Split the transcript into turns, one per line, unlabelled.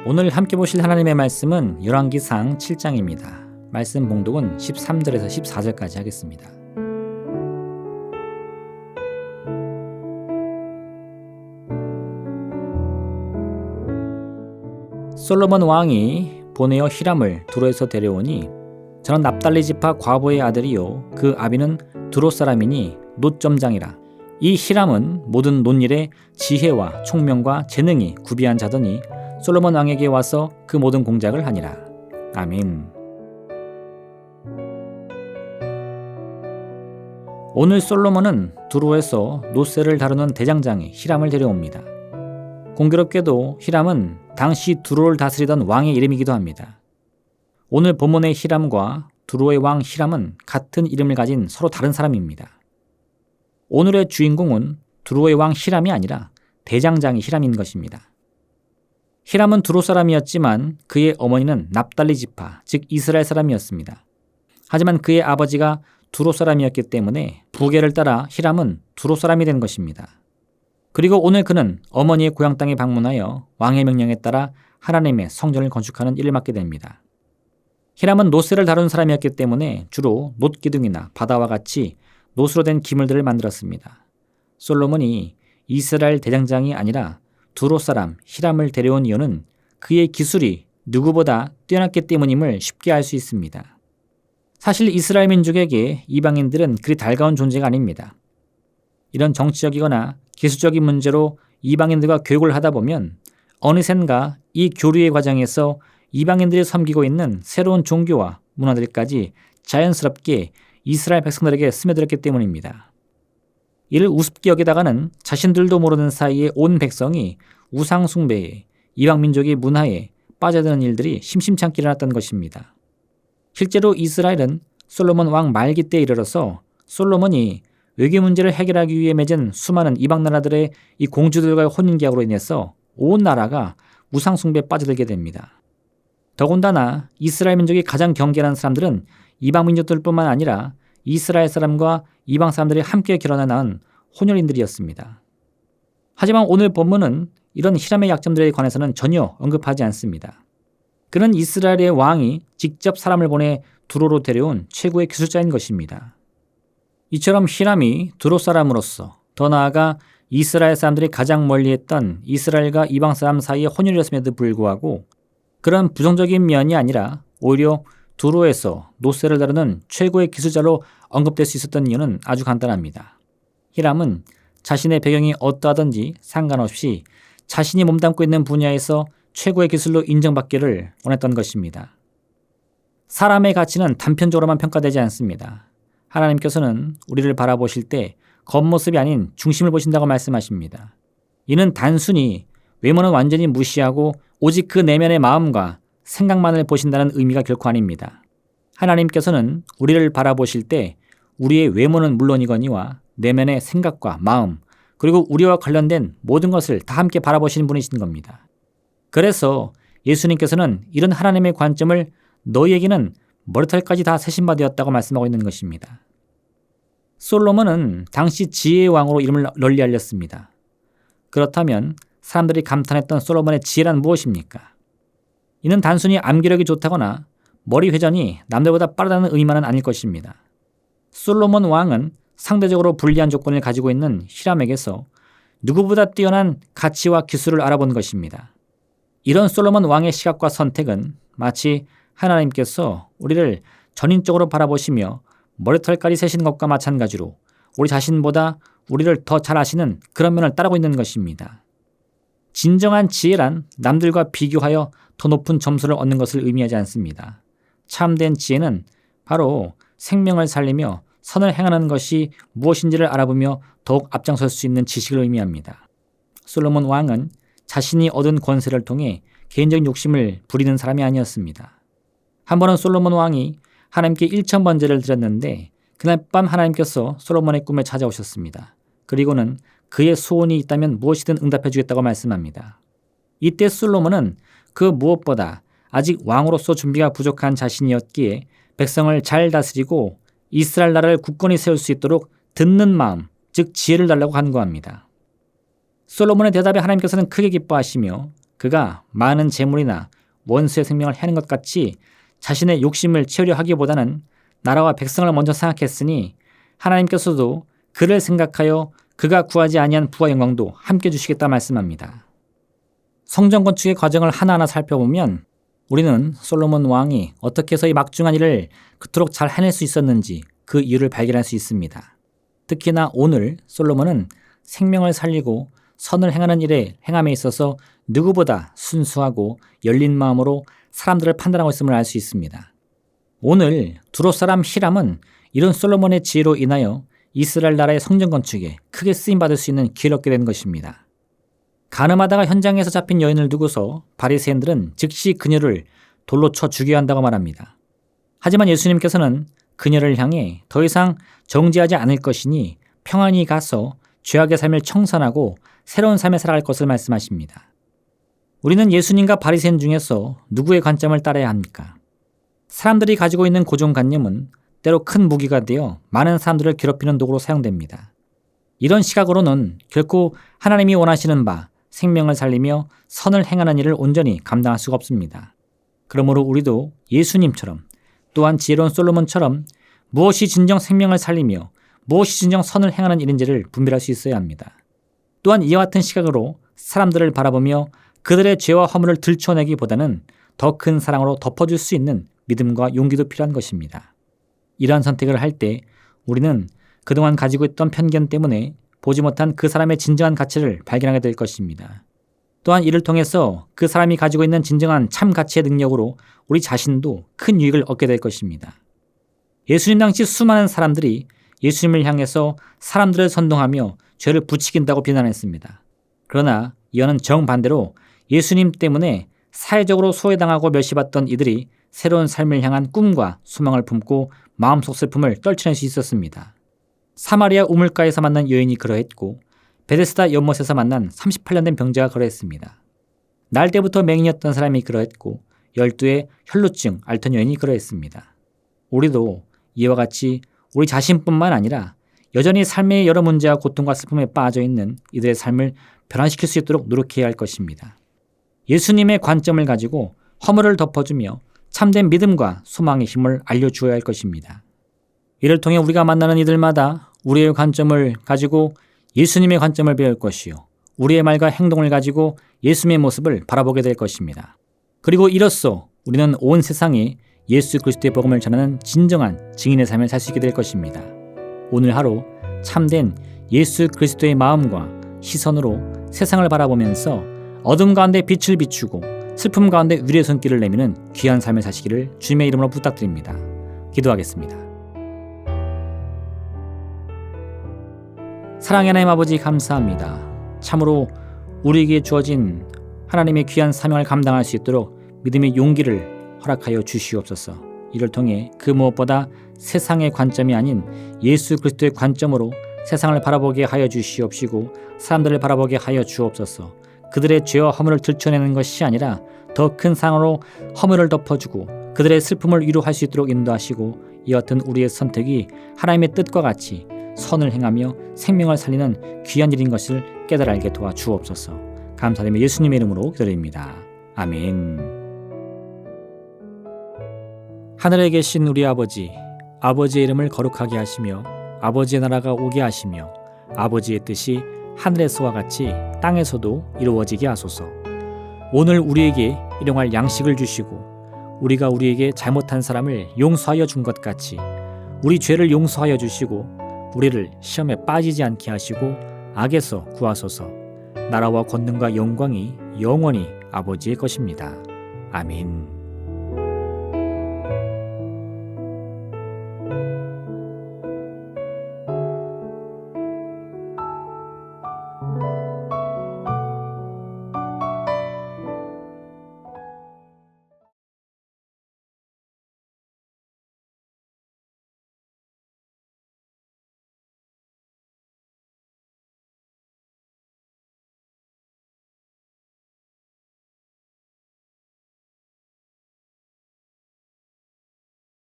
오늘 함께 보실 하나님의 말씀은 열왕기상 7장입니다. 말씀 봉독은 13절에서 14절까지 하겠습니다. 솔로몬 왕이 보내어 히람을 두로에서 데려오니 저는 납달리 지파 과부의 아들이요 그 아비는 두로 사람이니 노점장이라. 이 히람은 모든 논일에 지혜와 총명과 재능이 구비한 자더니 솔로몬 왕에게 와서 그 모든 공작을 하니라. 아멘. 오늘 솔로몬은 두로에서 노새를 다루는 대장장이 히람을 데려옵니다. 공교롭게도 히람은 당시 두로를 다스리던 왕의 이름이기도 합니다. 오늘 본문의 히람과 두로의 왕 히람은 같은 이름을 가진 서로 다른 사람입니다. 오늘의 주인공은 두로의 왕 히람이 아니라 대장장이 히람인 것입니다. 히람은 두로 사람이었지만 그의 어머니는 납달리 지파, 즉 이스라엘 사람이었습니다. 하지만 그의 아버지가 두로 사람이었기 때문에 부계를 따라 히람은 두로 사람이 된 것입니다. 그리고 오늘 그는 어머니의 고향 땅에 방문하여 왕의 명령에 따라 하나님의 성전을 건축하는 일을 맡게 됩니다. 히람은 노새를 다루는 사람이었기 때문에 주로 놋기둥이나 바다와 같이 놋으로 된 기물들을 만들었습니다. 솔로몬이 이스라엘 대장장이 아니라 두로 사람 히람을 데려온 이유는 그의 기술이 누구보다 뛰어났기 때문임을 쉽게 알 수 있습니다. 사실 이스라엘 민족에게 이방인들은 그리 달가운 존재가 아닙니다. 이런 정치적이거나 기술적인 문제로 이방인들과 교육을 하다 보면 어느샌가 이 교류의 과정에서 이방인들이 섬기고 있는 새로운 종교와 문화들까지 자연스럽게 이스라엘 백성들에게 스며들었기 때문입니다. 이를 우습게 여기다가는 자신들도 모르는 사이에 온 백성이 우상 숭배에 이방 민족의 문화에 빠져드는 일들이 심심찮게 일어났던 것입니다. 실제로 이스라엘은 솔로몬 왕 말기 때에 이르러서 솔로몬이 외교 문제를 해결하기 위해 맺은 수많은 이방 나라들의 이 공주들과의 혼인계약으로 인해서 온 나라가 우상 숭배에 빠져들게 됩니다. 더군다나 이스라엘 민족이 가장 경계하는 사람들은 이방 민족들뿐만 아니라 이스라엘 사람과 이방 사람들이 함께 결혼해 낳은 혼혈인들이었습니다. 하지만 오늘 본문은 이런 히람의 약점들에 관해서는 전혀 언급하지 않습니다. 그는 이스라엘의 왕이 직접 사람을 보내 두로로 데려온 최고의 기술자인 것입니다. 이처럼 히람이 두로 사람으로서 더 나아가 이스라엘 사람들이 가장 멀리했던 이스라엘과 이방 사람 사이의 혼혈이었음에도 불구하고 그런 부정적인 면이 아니라 오히려 두로에서 노새를 다루는 최고의 기술자로 언급될 수 있었던 이유는 아주 간단합니다. 히람은 자신의 배경이 어떠하든지 상관없이 자신이 몸담고 있는 분야에서 최고의 기술로 인정받기를 원했던 것입니다. 사람의 가치는 단편적으로만 평가되지 않습니다. 하나님께서는 우리를 바라보실 때 겉모습이 아닌 중심을 보신다고 말씀하십니다. 이는 단순히 외모는 완전히 무시하고 오직 그 내면의 마음과 생각만을 보신다는 의미가 결코 아닙니다. 하나님께서는 우리를 바라보실 때 우리의 외모는 물론이거니와 내면의 생각과 마음 그리고 우리와 관련된 모든 것을 다 함께 바라보시는 분이신 겁니다. 그래서 예수님께서는 이런 하나님의 관점을 너희에게는 머리털까지 다 세신 바 되었다고 말씀하고 있는 것입니다. 솔로몬은 당시 지혜의 왕으로 이름을 널리 알렸습니다. 그렇다면 사람들이 감탄했던 솔로몬의 지혜란 무엇입니까? 이는 단순히 암기력이 좋다거나 머리 회전이 남들보다 빠르다는 의미만은 아닐 것입니다. 솔로몬 왕은 상대적으로 불리한 조건을 가지고 있는 히람에게서 누구보다 뛰어난 가치와 기술을 알아본 것입니다. 이런 솔로몬 왕의 시각과 선택은 마치 하나님께서 우리를 전인적으로 바라보시며 머리털까지 세시는 것과 마찬가지로 우리 자신보다 우리를 더 잘 아시는 그런 면을 따르고 있는 것입니다. 진정한 지혜란 남들과 비교하여 더 높은 점수를 얻는 것을 의미하지 않습니다. 참된 지혜는 바로 생명을 살리며 선을 행하는 것이 무엇인지를 알아보며 더욱 앞장설 수 있는 지식을 의미합니다. 솔로몬 왕은 자신이 얻은 권세를 통해 개인적인 욕심을 부리는 사람이 아니었습니다. 한 번은 솔로몬 왕이 하나님께 1000번제를 드렸는데 그날 밤 하나님께서 솔로몬의 꿈에 찾아오셨습니다. 그리고는 그의 소원이 있다면 무엇이든 응답해 주겠다고 말씀합니다. 이때 솔로몬은 그 무엇보다 아직 왕으로서 준비가 부족한 자신이었기에 백성을 잘 다스리고 이스라엘 나라를 굳건히 세울 수 있도록 듣는 마음, 즉 지혜를 달라고 간구합니다. 솔로몬의 대답에 하나님께서는 크게 기뻐하시며 그가 많은 재물이나 원수의 생명을 해하는 것 같이 자신의 욕심을 채우려 하기보다는 나라와 백성을 먼저 생각했으니 하나님께서도 그를 생각하여 그가 구하지 아니한 부와 영광도 함께 주시겠다 말씀합니다. 성전 건축의 과정을 하나하나 살펴보면 우리는 솔로몬 왕이 어떻게 해서 이 막중한 일을 그토록 잘 해낼 수 있었는지 그 이유를 발견할 수 있습니다. 특히나 오늘 솔로몬은 생명을 살리고 선을 행하는 일에 행함에 있어서 누구보다 순수하고 열린 마음으로 사람들을 판단하고 있음을 알 수 있습니다. 오늘 두로 사람 히람은 이런 솔로몬의 지혜로 인하여 이스라엘 나라의 성전 건축에 크게 쓰임받을 수 있는 기회를 얻게 된 것입니다. 가늠하다가 현장에서 잡힌 여인을 두고서 바리새인들은 즉시 그녀를 돌로 쳐 죽여야 한다고 말합니다. 하지만 예수님께서는 그녀를 향해 더 이상 정죄하지 않을 것이니 평안히 가서 죄악의 삶을 청산하고 새로운 삶을 살아갈 것을 말씀하십니다. 우리는 예수님과 바리새인 중에서 누구의 관점을 따라야 합니까? 사람들이 가지고 있는 고정관념은 때로 큰 무기가 되어 많은 사람들을 괴롭히는 도구로 사용됩니다. 이런 시각으로는 결코 하나님이 원하시는 바 생명을 살리며 선을 행하는 일을 온전히 감당할 수가 없습니다. 그러므로 우리도 예수님처럼 또한 지혜로운 솔로몬처럼 무엇이 진정 생명을 살리며 무엇이 진정 선을 행하는 일인지를 분별할 수 있어야 합니다. 또한 이와 같은 시각으로 사람들을 바라보며 그들의 죄와 허물을 들춰내기보다는 더 큰 사랑으로 덮어줄 수 있는 믿음과 용기도 필요한 것입니다. 이러한 선택을 할 때 우리는 그동안 가지고 있던 편견 때문에 보지 못한 그 사람의 진정한 가치를 발견하게 될 것입니다. 또한 이를 통해서 그 사람이 가지고 있는 진정한 참 가치의 능력으로 우리 자신도 큰 유익을 얻게 될 것입니다. 예수님 당시 수많은 사람들이 예수님을 향해서 사람들을 선동하며 죄를 부추긴다고 비난했습니다. 그러나 이어는 정반대로 예수님 때문에 사회적으로 소외당하고 멸시받던 이들이 새로운 삶을 향한 꿈과 소망을 품고 마음속 슬픔을 떨쳐낼 수 있었습니다. 사마리아 우물가에서 만난 여인이 그러했고 베데스다 연못에서 만난 38년 된 병자가 그러했습니다. 날 때부터 맹인이었던 사람이 그러했고 12의 혈루증 앓던 여인이 그러했습니다. 우리도 이와 같이 우리 자신뿐만 아니라 여전히 삶의 여러 문제와 고통과 슬픔에 빠져 있는 이들의 삶을 변화시킬 수 있도록 노력해야 할 것입니다. 예수님의 관점을 가지고 허물을 덮어주며 참된 믿음과 소망의 힘을 알려주어야 할 것입니다. 이를 통해 우리가 만나는 이들마다 우리의 관점을 가지고 예수님의 관점을 배울 것이요. 우리의 말과 행동을 가지고 예수님의 모습을 바라보게 될 것입니다. 그리고 이로써 우리는 온 세상에 예수 그리스도의 복음을 전하는 진정한 증인의 삶을 살 수 있게 될 것입니다. 오늘 하루 참된 예수 그리스도의 마음과 시선으로 세상을 바라보면서 어둠 가운데 빛을 비추고 슬픔 가운데 위로의 손길을 내미는 귀한 삶을 사시기를 주님의 이름으로 부탁드립니다. 기도하겠습니다. 사랑의 하나님 아버지 감사합니다. 참으로 우리에게 주어진 하나님의 귀한 사명을 감당할 수 있도록 믿음의 용기를 허락하여 주시옵소서. 이를 통해 그 무엇보다 세상의 관점이 아닌 예수 그리스도의 관점으로 세상을 바라보게 하여 주시옵시고 사람들을 바라보게 하여 주옵소서. 그들의 죄와 허물을 들춰내는 것이 아니라 더 큰 사랑으로 허물을 덮어주고 그들의 슬픔을 위로할 수 있도록 인도하시고 이 같은 우리의 선택이 하나님의 뜻과 같이 선을 행하며 생명을 살리는 귀한 일인 것을 깨달아 알게 도와주옵소서. 감사드리며 예수님의 이름으로 기도드립니다. 아멘. 하늘에 계신 우리 아버지, 아버지의 이름을 거룩하게 하시며 아버지의 나라가 오게 하시며 아버지의 뜻이 하늘에서와 같이 땅에서도 이루어지게 하소서. 오늘 우리에게 일용할 양식을 주시고 우리가 우리에게 잘못한 사람을 용서하여 준 것 같이 우리 죄를 용서하여 주시고 우리를 시험에 빠지지 않게 하시고 악에서 구하소서. 나라와 권능과 영광이 영원히 아버지의 것입니다. 아멘.